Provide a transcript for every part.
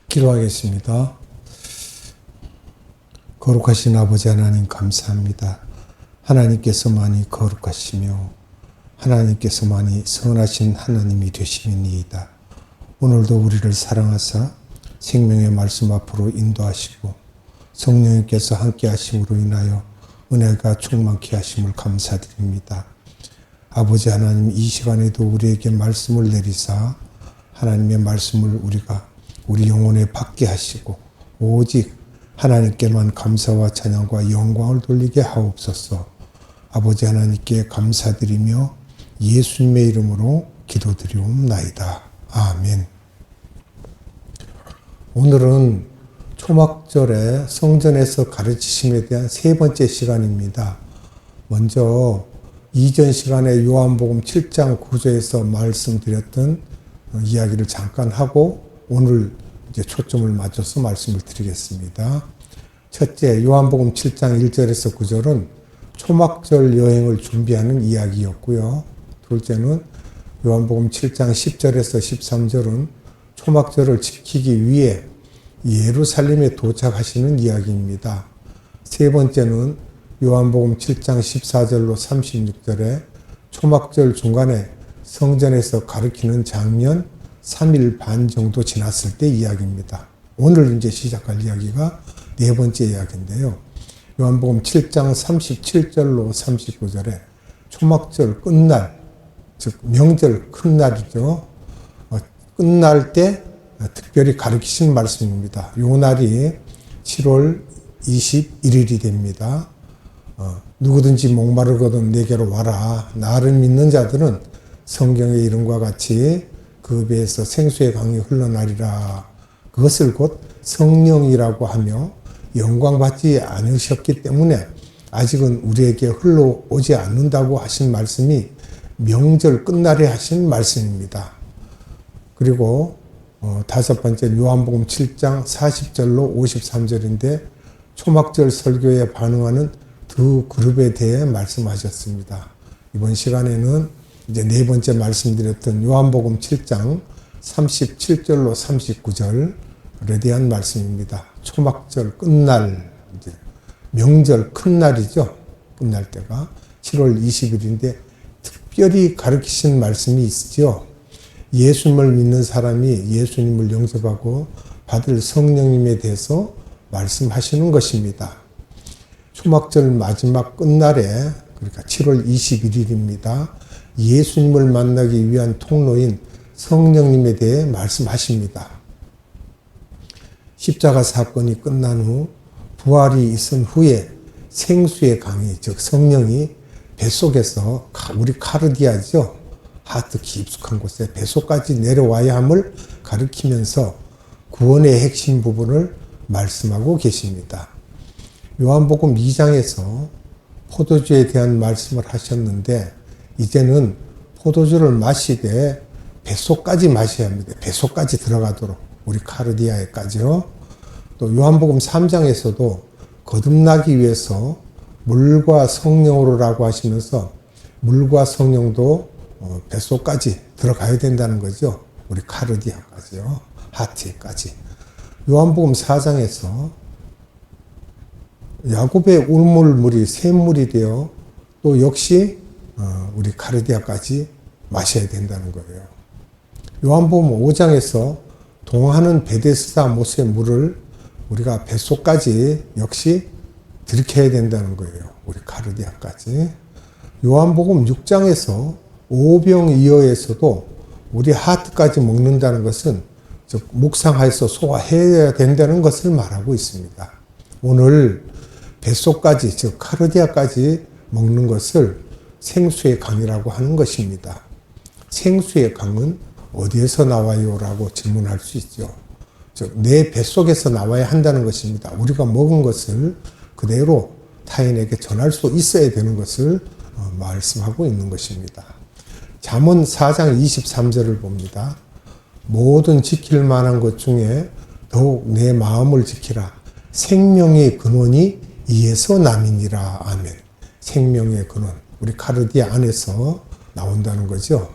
기도하겠습니다. 거룩하신 아버지 하나님 감사합니다. 하나님께서만이 거룩하시며 하나님께서만이 선하신 하나님이 되시니이다. 오늘도 우리를 사랑하사 생명의 말씀 앞으로 인도하시고 성령님께서 함께 하심으로 인하여 은혜가 충만케 하심을 감사드립니다. 아버지 하나님, 이 시간에도 우리에게 말씀을 내리사 하나님의 말씀을 우리 영혼에 받게 하시고 오직 하나님께만 감사와 찬양과 영광을 돌리게 하옵소서. 아버지 하나님께 감사드리며 예수님의 이름으로 기도드리옵나이다. 아멘. 오늘은 초막절의 성전에서 가르치심에 대한 세 번째 시간입니다. 먼저 이전 시간에 요한복음 7장 9절에서 말씀드렸던 이야기를 잠깐 하고 오늘 이제 초점을 맞춰서 말씀을 드리겠습니다. 첫째, 요한복음 7장 1절에서 9절은 초막절 여행을 준비하는 이야기였고요. 둘째는 요한복음 7장 10절에서 13절은 초막절을 지키기 위해 예루살렘에 도착하시는 이야기입니다. 세 번째는 요한복음 7장 14절로 36절에 초막절 중간에 성전에서 가르치는 장면 3일 반 정도 지났을 때 이야기입니다. 오늘 이제 시작할 이야기가 네 번째 이야기인데요. 요한복음 7장 37절로 39절에 초막절 끝날, 즉 명절 큰 날이죠. 끝날 때 특별히 가르치신 말씀입니다. 요 날이 7월 21일이 됩니다. 누구든지 목마르거든 내게로 와라. 나를 믿는 자들은 성경의 이름과 같이 그 배에서 생수의 강이 흘러나리라. 그것을 곧 성령이라고 하며 영광받지 않으셨기 때문에 아직은 우리에게 흘러오지 않는다고 하신 말씀이 명절 끝날에 하신 말씀입니다. 그리고 다섯 번째 요한복음 7장 40절로 53절인데 초막절 설교에 반응하는 두 그룹에 대해 말씀하셨습니다. 이번 시간에는 이제 네 번째 말씀드렸던 요한복음 7장 37절로 39절에 대한 말씀입니다. 초막절 끝날, 이제 명절 큰 날이죠. 끝날 때가 7월 20일인데 특별히 가르치신 말씀이 있죠. 예수님을 믿는 사람이 예수님을 영접하고 받을 성령님에 대해서 말씀하시는 것입니다. 초막절 마지막 끝날에, 그러니까 7월 21일입니다. 예수님을 만나기 위한 통로인 성령님에 대해 말씀하십니다. 십자가 사건이 끝난 후 부활이 있은 후에 생수의 강이, 즉 성령이 뱃속에서, 우리 카르디아죠. 하트 깊숙한 곳에 뱃속까지 내려와야 함을 가리키면서 구원의 핵심 부분을 말씀하고 계십니다. 요한복음 2장에서 포도주에 대한 말씀을 하셨는데 이제는 포도주를 마시되 뱃속까지 마셔야 합니다. 뱃속까지 들어가도록, 우리 카르디아에까지요. 또 요한복음 3장에서도 거듭나기 위해서 물과 성령으로라고 하시면서 물과 성령도 뱃속까지 들어가야 된다는 거죠. 우리 카르디아까지요. 하트에까지. 요한복음 4장에서 야곱의 우물물이 샘물이 되어 또 역시 우리 카르디아까지 마셔야 된다는 거예요. 요한복음 5장에서 동하는 베데스다 못의 물을 우리가 뱃속까지 역시 들이켜야 된다는 거예요. 우리 카르디아까지. 요한복음 6장에서 오병이어에서도 우리 하트까지 먹는다는 것은 즉 묵상해서 소화해야 된다는 것을 말하고 있습니다. 오늘 뱃속까지, 즉 카르디아까지 먹는 것을 생수의 강이라고 하는 것입니다. 생수의 강은 어디에서 나와요? 라고 질문할 수 있죠. 즉 내 뱃속에서 나와야 한다는 것입니다. 우리가 먹은 것을 그대로 타인에게 전할 수 있어야 되는 것을 말씀하고 있는 것입니다. 잠언 4장 23절을 봅니다. 모든 지킬 만한 것 중에 더욱 내 마음을 지키라. 생명의 근원이 이에서 남이니라. 아멘. 생명의 근원. 우리 카르디아 안에서 나온다는 거죠.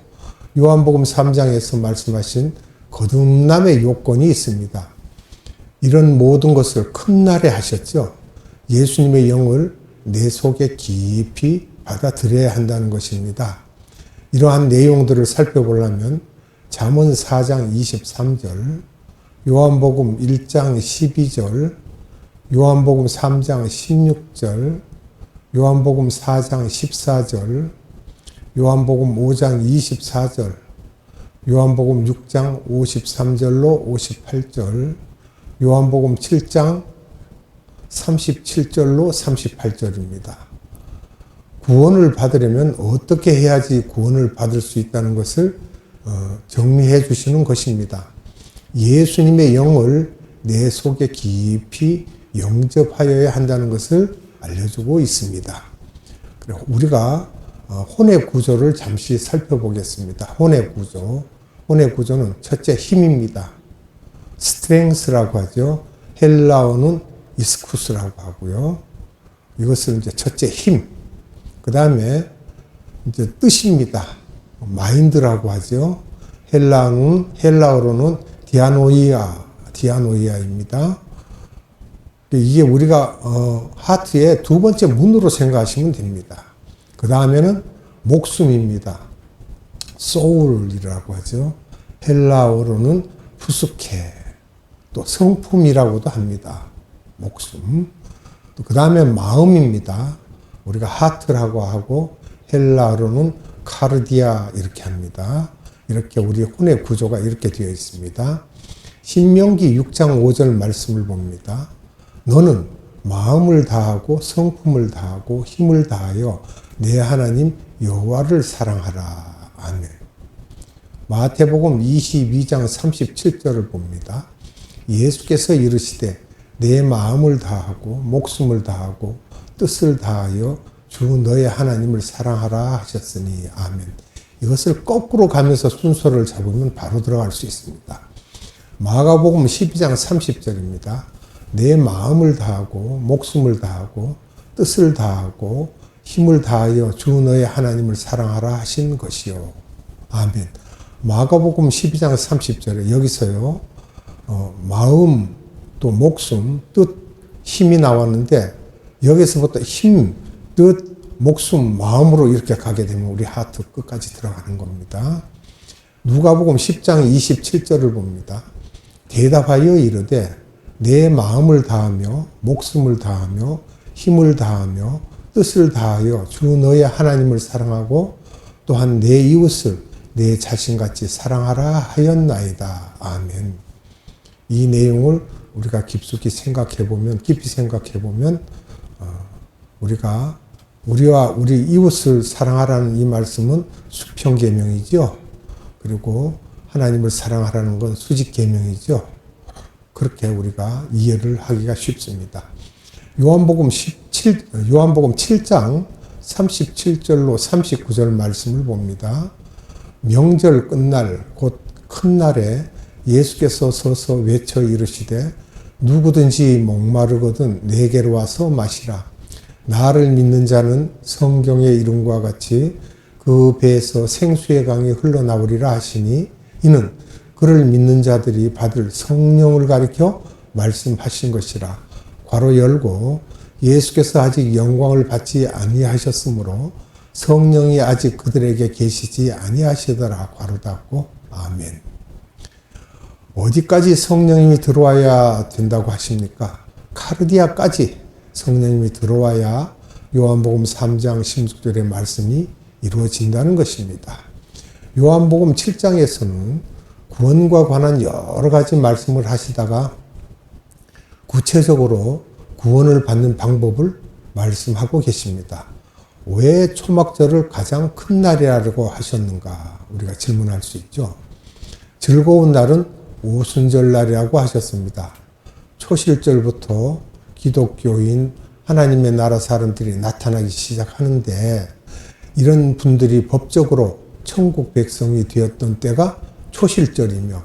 요한복음 3장에서 말씀하신 거듭남의 요건이 있습니다. 이런 모든 것을 큰 날에 하셨죠. 예수님의 영을 내 속에 깊이 받아들여야 한다는 것입니다. 이러한 내용들을 살펴보려면 잠언 4장 23절, 요한복음 1장 12절, 요한복음 3장 16절, 요한복음 4장 14절, 요한복음 5장 24절, 요한복음 6장 53절로 58절, 요한복음 7장 37절로 38절입니다. 구원을 받으려면 어떻게 해야지 구원을 받을 수 있다는 것을 정리해 주시는 것입니다. 예수님의 영을 내 속에 깊이 영접하여야 한다는 것을 알려주고 있습니다. 우리가 혼의 구조를 잠시 살펴보겠습니다. 혼의 구조. 혼의 구조는 첫째 힘입니다. 스트렝스라고 하죠. 헬라어는 이스쿠스라고 하고요. 이것을 이제 첫째 힘. 그 다음에 이제 뜻입니다. 마인드라고 하죠. 헬라어로는 디아노이아입니다. 이게 우리가 하트의 두 번째 문으로 생각하시면 됩니다. 그 다음에는 목숨입니다. soul이라고 하죠. 헬라어로는 푸스케, 또 성품이라고도 합니다. 목숨. 또 그 다음에 마음입니다. 우리가 하트라고 하고 헬라어로는 카르디아 이렇게 합니다. 이렇게 우리 혼의 구조가 이렇게 되어 있습니다. 신명기 6장 5절 말씀을 봅니다. 너는 마음을 다하고 성품을 다하고 힘을 다하여 내 하나님 여호와를 사랑하라. 아멘. 마태복음 22장 37절을 봅니다. 예수께서 이르시되 내 마음을 다하고 목숨을 다하고 뜻을 다하여 주 너의 하나님을 사랑하라 하셨으니 아멘. 이것을 거꾸로 가면서 순서를 잡으면 바로 들어갈 수 있습니다. 마가복음 12장 30절입니다. 내 마음을 다하고 목숨을 다하고 뜻을 다하고 힘을 다하여 주 너의 하나님을 사랑하라 하신 것이요. 아멘. 마가복음 12장 30절에 여기서요. 마음, 또 목숨, 뜻, 힘이 나왔는데 여기서부터 힘, 뜻, 목숨, 마음으로 이렇게 가게 되면 우리 하트 끝까지 들어가는 겁니다. 누가복음 10장 27절을 봅니다. 대답하여 이르되 내 마음을 다하며 목숨을 다하며 힘을 다하며 뜻을 다하여 주 너의 하나님을 사랑하고 또한 내 이웃을 내 자신같이 사랑하라 하였나이다. 아멘. 이 내용을 우리가 깊이 생각해 보면 우리가 우리와 우리 이웃을 사랑하라는 이 말씀은 수평계명이죠. 그리고 하나님을 사랑하라는 건 수직계명이죠. 그렇게 우리가 이해를 하기가 쉽습니다. 요한복음 7장 37절로 39절 말씀을 봅니다. 명절 끝날 곧 큰 날에 예수께서 서서 외쳐 이르시되 누구든지 목마르거든 내게로 와서 마시라. 나를 믿는 자는 성경의 이름과 같이 그 배에서 생수의 강이 흘러나오리라 하시니 이는 그를 믿는 자들이 받을 성령을 가리켜 말씀하신 것이라. 괄호 열고 예수께서 아직 영광을 받지 아니하셨으므로 성령이 아직 그들에게 계시지 아니하시더라. 괄호 닫고 아멘. 어디까지 성령님이 들어와야 된다고 하십니까? 카르디아까지 성령님이 들어와야 요한복음 3장 16절의 말씀이 이루어진다는 것입니다. 요한복음 7장에서는 구원과 관한 여러 가지 말씀을 하시다가 구체적으로 구원을 받는 방법을 말씀하고 계십니다. 왜 초막절을 가장 큰 날이라고 하셨는가? 우리가 질문할 수 있죠. 즐거운 날은 오순절 날이라고 하셨습니다. 초실절부터 기독교인 하나님의 나라 사람들이 나타나기 시작하는데 이런 분들이 법적으로 천국 백성이 되었던 때가 초실절이며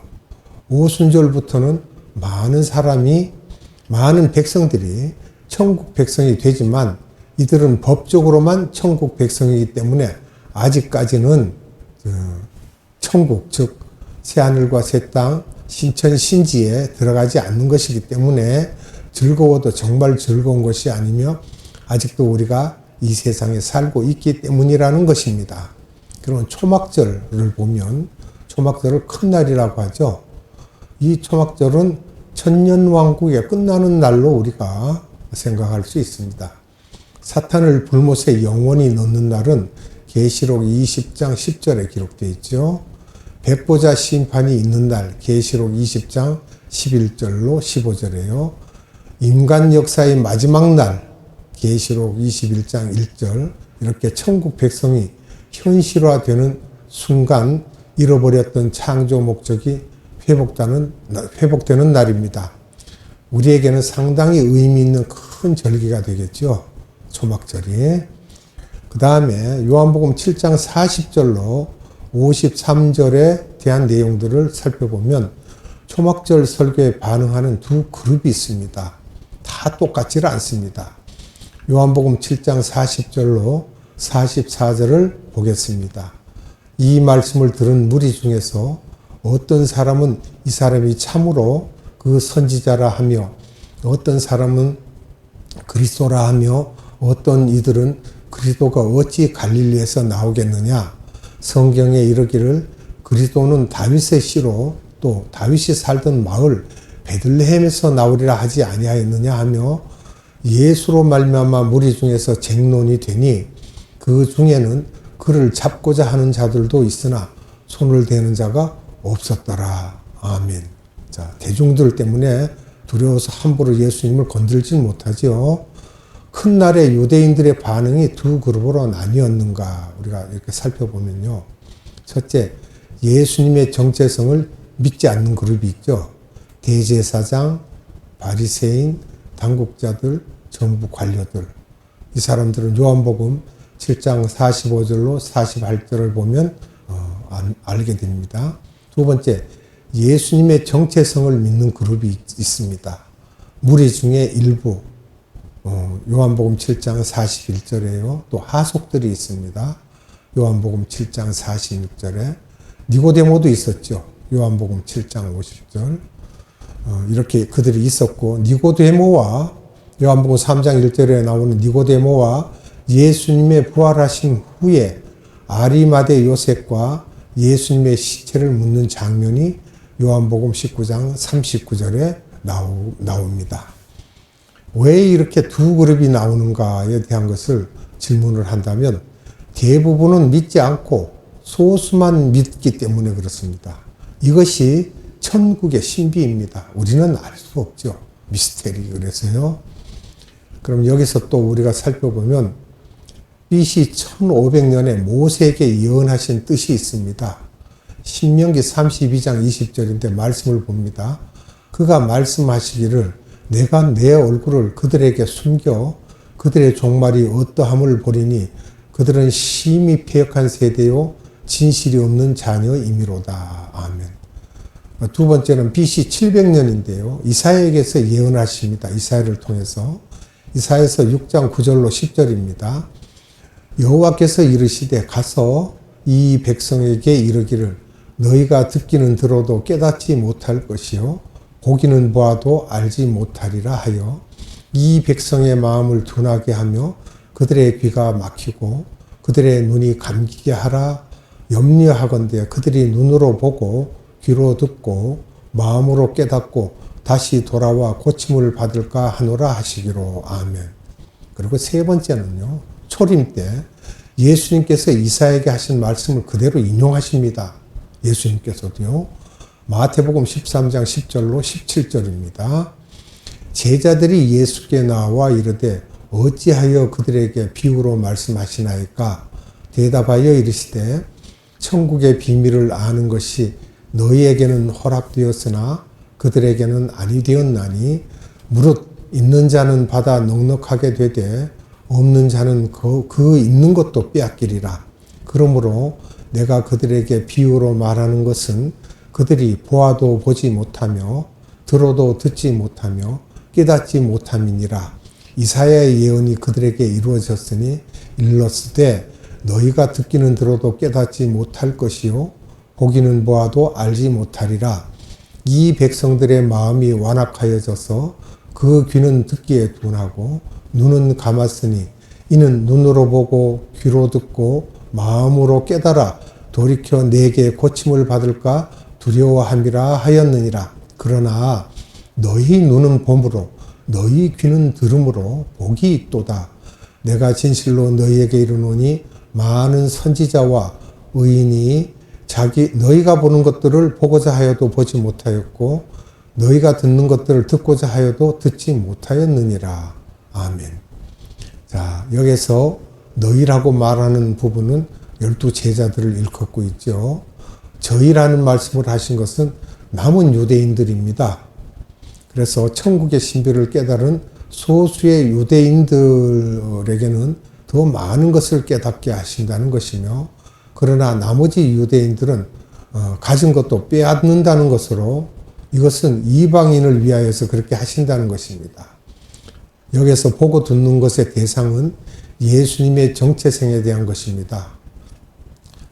오순절부터는 많은 백성들이 천국 백성이 되지만 이들은 법적으로만 천국 백성이기 때문에 아직까지는 천국, 즉 새하늘과 새 땅, 신천신지에 들어가지 않는 것이기 때문에 즐거워도 정말 즐거운 것이 아니며 아직도 우리가 이 세상에 살고 있기 때문이라는 것입니다. 그러면 초막절을 보면 초막절을 큰 날이라고 하죠. 이 초막절은 천년왕국이 끝나는 날로 우리가 생각할 수 있습니다. 사탄을 불못에 영원히 넣는 날은 계시록 20장 10절에 기록되어 있죠. 백보자 심판이 있는 날 계시록 20장 11절로 15절에요. 인간 역사의 마지막 날 계시록 21장 1절 이렇게 천국 백성이 현실화되는 순간 잃어버렸던 창조 목적이 회복되는 날입니다. 우리에게는 상당히 의미 있는 큰 절기가 되겠죠. 초막절이. 그 다음에 요한복음 7장 40절로 53절에 대한 내용들을 살펴보면 초막절 설교에 반응하는 두 그룹이 있습니다. 다 똑같지는 않습니다. 요한복음 7장 40절로 44절을 보겠습니다. 이 말씀을 들은 무리 중에서 어떤 사람은 이 사람이 참으로 그 선지자라 하며 어떤 사람은 그리스도라 하며 어떤 이들은 그리스도가 어찌 갈릴리에서 나오겠느냐. 성경에 이르기를 그리스도는 다윗의 씨로 또 다윗이 살던 마을 베들레헴에서 나오리라 하지 아니하였느냐 하며 예수로 말미암아 무리 중에서 쟁론이 되니 그 중에는 그를 잡고자 하는 자들도 있으나 손을 대는 자가 없었더라. 아멘. 자, 대중들 때문에 두려워서 함부로 예수님을 건들지 못하죠. 큰 날에 유대인들의 반응이 두 그룹으로 나뉘었는가 우리가 이렇게 살펴보면요. 첫째, 예수님의 정체성을 믿지 않는 그룹이 있죠. 대제사장, 바리새인, 당국자들, 정부 관료들. 이 사람들은 요한복음 7장 45절로 48절을 보면 알게 됩니다. 두 번째, 예수님의 정체성을 믿는 그룹이 있습니다. 무리 중에 일부, 요한복음 7장 41절에요. 또 하속들이 있습니다. 요한복음 7장 46절에 니고데모도 있었죠. 요한복음 7장 50절. 이렇게 그들이 있었고 니고데모와 요한복음 3장 1절에 나오는 니고데모와 예수님의 부활하신 후에 아리마대 요셉과 예수님의 시체를 묻는 장면이 요한복음 19장 39절에 나옵니다. 왜 이렇게 두 그룹이 나오는가에 대한 것을 질문을 한다면 대부분은 믿지 않고 소수만 믿기 때문에 그렇습니다. 이것이 천국의 신비입니다. 우리는 알 수 없죠. 미스테리. 그래서요. 그럼 여기서 또 우리가 살펴보면 BC 1500년에 모세에게 예언하신 뜻이 있습니다. 신명기 32장 20절인데 말씀을 봅니다. 그가 말씀하시기를 내가 내 얼굴을 그들에게 숨겨 그들의 종말이 어떠함을 보리니 그들은 심히 패역한 세대요 진실이 없는 자녀이미로다. 아멘. 두 번째는 BC 700년인데요. 이사야에게서 예언하십니다. 이사야를 통해서. 이사야서 6장 9절로 10절입니다. 여호와께서 이르시되 가서 이 백성에게 이르기를 너희가 듣기는 들어도 깨닫지 못할 것이요 보기는 보아도 알지 못하리라 하여 이 백성의 마음을 둔하게 하며 그들의 귀가 막히고 그들의 눈이 감기게 하라. 염려하건대 그들이 눈으로 보고 귀로 듣고 마음으로 깨닫고 다시 돌아와 고침을 받을까 하노라 하시기로. 아멘. 그리고 세 번째는요. 초림 때 예수님께서 이사야에게 하신 말씀을 그대로 인용하십니다. 예수님께서도요. 마태복음 13장 10절로 17절입니다. 제자들이 예수께 나와 이르되 어찌하여 그들에게 비유로 말씀하시나이까? 대답하여 이르시되 천국의 비밀을 아는 것이 너희에게는 허락되었으나 그들에게는 아니 되었나니 무릇 있는 자는 받아 넉넉하게 되되 없는 자는 그 있는 것도 빼앗기리라. 그러므로 내가 그들에게 비유로 말하는 것은 그들이 보아도 보지 못하며 들어도 듣지 못하며 깨닫지 못함이니라. 이사야의 예언이 그들에게 이루어졌으니 일렀으되 너희가 듣기는 들어도 깨닫지 못할 것이요 보기는 보아도 알지 못하리라. 이 백성들의 마음이 완악하여져서 그 귀는 듣기에 둔하고 눈은 감았으니 이는 눈으로 보고 귀로 듣고 마음으로 깨달아 돌이켜 내게 고침을 받을까 두려워함이라 하였느니라. 그러나 너희 눈은 봄으로 너희 귀는 들음으로 복이 있도다. 내가 진실로 너희에게 이르노니 많은 선지자와 의인이 너희가 보는 것들을 보고자 하여도 보지 못하였고 너희가 듣는 것들을 듣고자 하여도 듣지 못하였느니라. 아멘. 자, 여기서 너희라고 말하는 부분은 12제자들을 일컫고 있죠. 저희라는 말씀을 하신 것은 남은 유대인들입니다. 그래서 천국의 신비를 깨달은 소수의 유대인들에게는 더 많은 것을 깨닫게 하신다는 것이며, 그러나 나머지 유대인들은 가진 것도 빼앗는다는 것으로 이것은 이방인을 위하여서 그렇게 하신다는 것입니다. 여기서 보고 듣는 것의 대상은 예수님의 정체성에 대한 것입니다.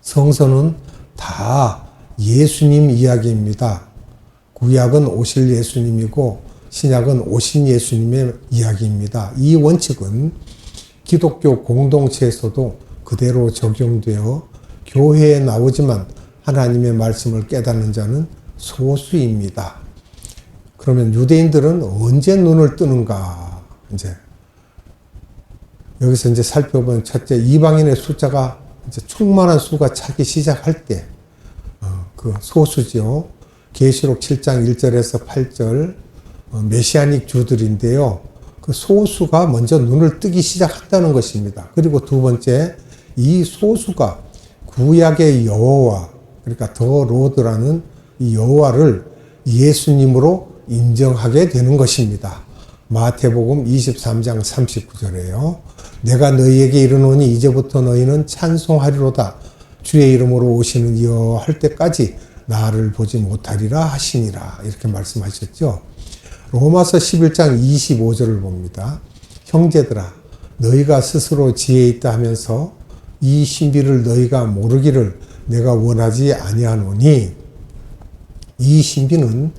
성서는 다 예수님 이야기입니다. 구약은 오실 예수님이고 신약은 오신 예수님의 이야기입니다. 이 원칙은 기독교 공동체에서도 그대로 적용되어 교회에 나오지만 하나님의 말씀을 깨닫는 자는 소수입니다. 그러면 유대인들은 언제 눈을 뜨는가? 여기서 살펴보면 첫째, 이방인의 숫자가 충만한 수가 차기 시작할 때, 그 소수죠. 계시록 7장 1절에서 8절, 메시아닉 주들인데요. 그 소수가 먼저 눈을 뜨기 시작한다는 것입니다. 그리고 두 번째, 이 소수가 구약의 여호와, 그러니까 더 로드라는 이 여호와를 예수님으로 인정하게 되는 것입니다. 마태복음 23장 39절에요. 내가 너희에게 이르노니 이제부터 너희는 찬송하리로다. 주의 이름으로 오시는 이여 할 때까지 나를 보지 못하리라 하시니라. 이렇게 말씀하셨죠. 로마서 11장 25절을 봅니다. 형제들아, 너희가 스스로 지혜 있다 하면서 이 신비를 너희가 모르기를 내가 원하지 아니하노니, 이 신비는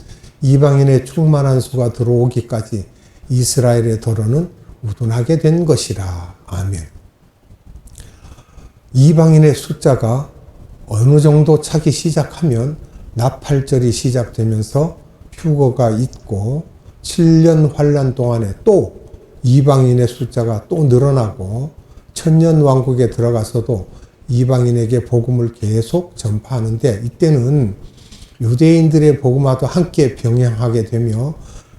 이방인의 충만한 수가 들어오기까지 이스라엘의 더러는 우둔하게 된 것이라. 아멘. 이방인의 숫자가 어느 정도 차기 시작하면 나팔절이 시작되면서 휴거가 있고 7년 환란 동안에 또 이방인의 숫자가 또 늘어나고 천년왕국에 들어가서도 이방인에게 복음을 계속 전파하는데, 이때는 유대인들의 복음화도 함께 병행하게 되며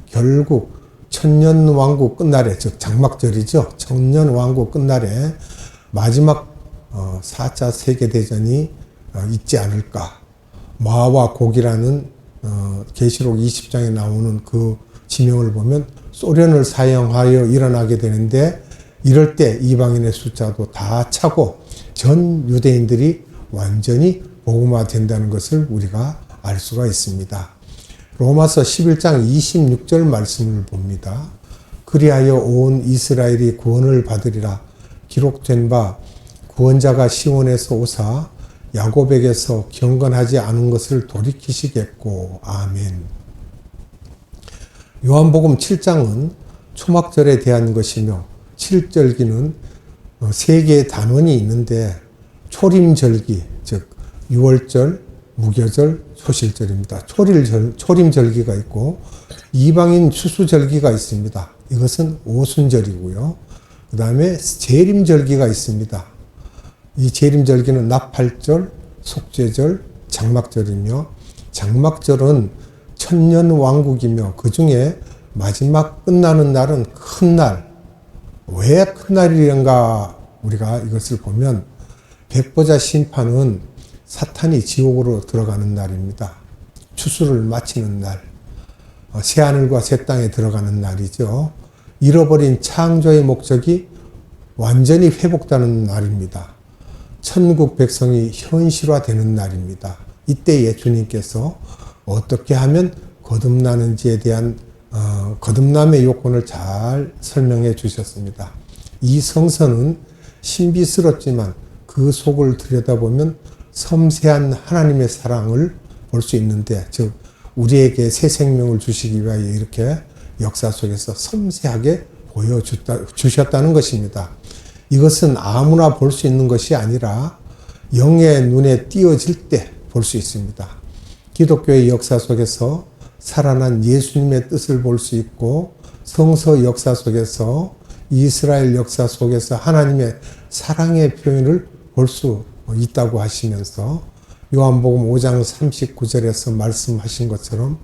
결국 천년왕국 끝날에, 즉 장막절이죠. 천년왕국 끝날에 마지막 4차 세계대전이 있지 않을까. 마와 곡이라는 계시록 20장에 나오는 그 지명을 보면 소련을 사용하여 일어나게 되는데, 이럴 때 이방인의 숫자도 다 차고 전 유대인들이 완전히 복음화된다는 것을 우리가 알 수가 있습니다. 로마서 11장 26절 말씀을 봅니다. 그리하여 온 이스라엘이 구원을 받으리라. 기록된 바 구원자가 시온에서 오사 야곱에게서 경건하지 않은 것을 돌이키시겠고. 아멘. 요한복음 7장은 초막절에 대한 것이며 7절기는 세 개의 단원이 있는데 초림절기, 즉 유월절, 무교절, 초실절입니다. 초림절기가 있고 이방인 추수절기가 있습니다. 이것은 오순절이고요. 그 다음에 재림절기가 있습니다. 이 재림절기는 나팔절, 속죄절, 장막절이며, 장막절은 천년왕국이며 그 중에 마지막 끝나는 날은 큰 날. 왜 큰 날이란가? 우리가 이것을 보면 백보자 심판은 사탄이 지옥으로 들어가는 날입니다. 추수를 마치는 날, 새하늘과 새 땅에 들어가는 날이죠. 잃어버린 창조의 목적이 완전히 회복되는 날입니다. 천국 백성이 현실화되는 날입니다. 이때에 주님께서 어떻게 하면 거듭나는지에 대한 거듭남의 요건을 잘 설명해 주셨습니다. 이 성서는 신비스럽지만 그 속을 들여다보면 섬세한 하나님의 사랑을 볼 수 있는데, 즉 우리에게 새 생명을 주시기 위하여 이렇게 역사 속에서 섬세하게 보여주셨다는 것입니다. 이것은 아무나 볼 수 있는 것이 아니라 영의 눈에 띄어질 때 볼 수 있습니다. 기독교의 역사 속에서 살아난 예수님의 뜻을 볼 수 있고 성서 역사 속에서 이스라엘 역사 속에서 하나님의 사랑의 표현을 볼 수 있다고 하시면서 요한복음 5장 39절에서 말씀하신 것처럼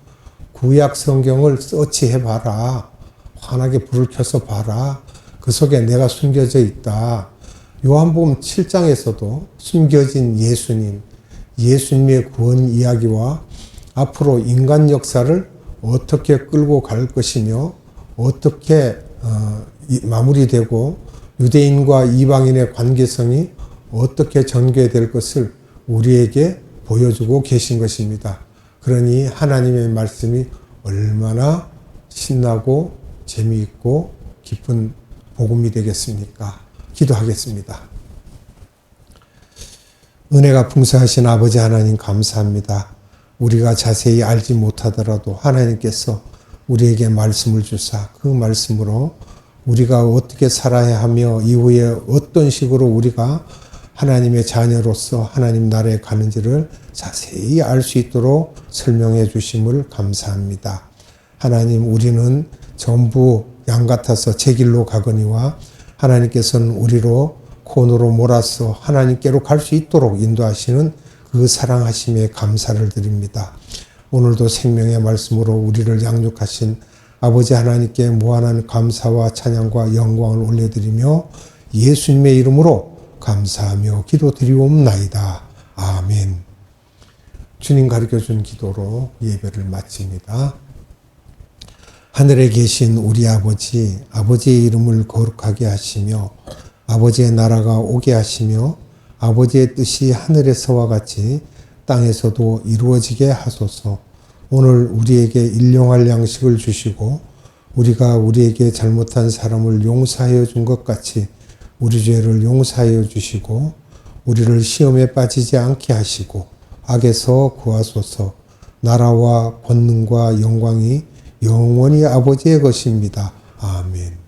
구약 성경을 서치해 봐라. 환하게 불을 켜서 봐라. 그 속에 내가 숨겨져 있다. 요한복음 7장에서도 숨겨진 예수님의 구원 이야기와 앞으로 인간 역사를 어떻게 끌고 갈 것이며 어떻게 마무리되고 유대인과 이방인의 관계성이 어떻게 전개될 것을 우리에게 보여주고 계신 것입니다. 그러니 하나님의 말씀이 얼마나 신나고 재미있고 기쁜 복음이 되겠습니까? 기도하겠습니다. 은혜가 풍성하신 아버지 하나님 감사합니다. 우리가 자세히 알지 못하더라도 하나님께서 우리에게 말씀을 주사 그 말씀으로 우리가 어떻게 살아야 하며 이후에 어떤 식으로 우리가 하나님의 자녀로서 하나님 나라에 가는지를 자세히 알 수 있도록 설명해 주심을 감사합니다. 하나님, 우리는 전부 양 같아서 제 길로 가거니와 하나님께서는 우리로 코너로 몰아서 하나님께로 갈 수 있도록 인도하시는 그 사랑하심에 감사를 드립니다. 오늘도 생명의 말씀으로 우리를 양육하신 아버지 하나님께 무한한 감사와 찬양과 영광을 올려드리며 예수님의 이름으로 감사하며 기도드리옵나이다. 아멘. 주님 가르쳐준 기도로 예배를 마칩니다. 하늘에 계신 우리 아버지, 아버지의 이름을 거룩하게 하시며 아버지의 나라가 오게 하시며 아버지의 뜻이 하늘에서와 같이 땅에서도 이루어지게 하소서. 오늘 우리에게 일용할 양식을 주시고 우리가 우리에게 잘못한 사람을 용서하여 준 것 같이 우리 죄를 용서하여 주시고 우리를 시험에 빠지지 않게 하시고 악에서 구하소서. 나라와 권능과 영광이 영원히 아버지의 것입니다. 아멘.